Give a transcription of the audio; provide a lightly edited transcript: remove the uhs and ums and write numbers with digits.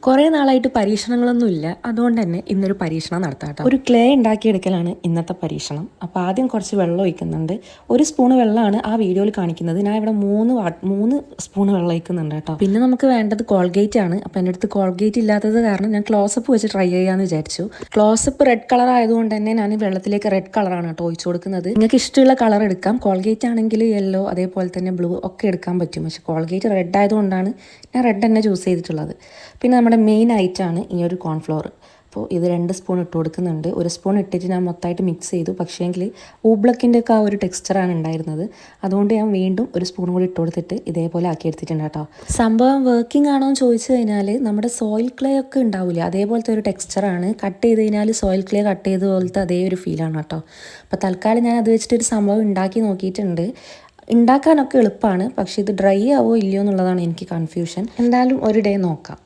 കുറേ നാളായിട്ട് പരീക്ഷണങ്ങളൊന്നും ഇല്ല, അതുകൊണ്ട് തന്നെ ഇന്നൊരു പരീക്ഷണം നടത്താം കേട്ടോ. ഒരു ക്ലേ ഉണ്ടാക്കിയെടുക്കലാണ് ഇന്നത്തെ പരീക്ഷണം. അപ്പോൾ ആദ്യം കുറച്ച് വെള്ളം ഒഴിക്കുന്നുണ്ട്. ഒരു സ്പൂണ് വെള്ളമാണ് ആ വീഡിയോയിൽ കാണിക്കുന്നത്. ഞാൻ ഇവിടെ മൂന്ന് സ്പൂണ് വെള്ളം ഒഴിക്കുന്നുണ്ട് കേട്ടോ. പിന്നെ നമുക്ക് വേണ്ടത് കോൾഗേറ്റ് ആണ്. അപ്പോൾ എൻ്റെ അടുത്ത് കോൾഗേറ്റ് ഇല്ലാത്തത് കാരണം ഞാൻ ക്ലോസപ്പ് വെച്ച് ട്രൈ ചെയ്യാമെന്ന് വിചാരിച്ചു. ക്ലോസപ്പ് റെഡ് കളർ ആയതുകൊണ്ട് തന്നെ ഞാൻ വെള്ളത്തിലേക്ക് റെഡ് കളറാണ് കേട്ടോ ഒഴിച്ചു കൊടുക്കുന്നത്. നിങ്ങൾക്ക് ഇഷ്ടമുള്ള കളർ എടുക്കാം. കോൾഗേറ്റ് ആണെങ്കിൽ യെല്ലോ, അതേപോലെ തന്നെ ബ്ലൂ ഒക്കെ എടുക്കാൻ പറ്റും. പക്ഷേ കോൾഗേറ്റ് റെഡ് ആയതുകൊണ്ടാണ് ഞാൻ റെഡ് തന്നെ ചൂസ് ചെയ്തിട്ടുള്ളത്. പിന്നെ നമ്മുടെ മെയിൻ ഐറ്റമാണ് ഈ ഒരു കോൺഫ്ലോർ. അപ്പോൾ ഇത് 2 സ്പൂൺ ഇട്ട് കൊടുക്കുന്നുണ്ട്. 1 സ്പൂൺ ഇട്ടിട്ട് ഞാൻ മൊത്തമായിട്ട് മിക്സ് ചെയ്തു. പക്ഷേങ്കിൽ ഊബ്ലക്കിൻ്റെ ഒക്കെ ആ ഒരു ടെക്സ്ചറാണ് ഉണ്ടായിരുന്നത്. അതുകൊണ്ട് ഞാൻ വീണ്ടും 1 സ്പൂൺ കൂടി ഇട്ട് കൊടുത്തിട്ട് ഇതേപോലെ ആക്കി എടുത്തിട്ടുണ്ട് കേട്ടോ. സംഭവം വർക്കിംഗ് ആണോ എന്ന് ചോദിച്ചു കഴിഞ്ഞാൽ നമ്മുടെ സോയിൽ ക്ലേ ഒക്കെ ഉണ്ടാവില്ലേ, അതേപോലത്തെ ഒരു ടെക്സ്ചറാണ്. കട്ട് ചെയ്ത് കഴിഞ്ഞാൽ സോയിൽ ക്ലേ കട്ട് ചെയ്ത പോലത്തെ അതേ ഒരു ഫീലാണ് കേട്ടോ. അപ്പോൾ തൽക്കാലം ഞാൻ അത് വെച്ചിട്ടൊരു സംഭവം ഉണ്ടാക്കി നോക്കിയിട്ടുണ്ട്. ഉണ്ടാക്കാനൊക്കെ എളുപ്പമാണ്, പക്ഷേ ഇത് ഡ്രൈ ആവോ ഇല്ലയോ എന്നുള്ളതാണ് എനിക്ക് കൺഫ്യൂഷൻ. എന്തായാലും ഒരു ഡേ നോക്കാം.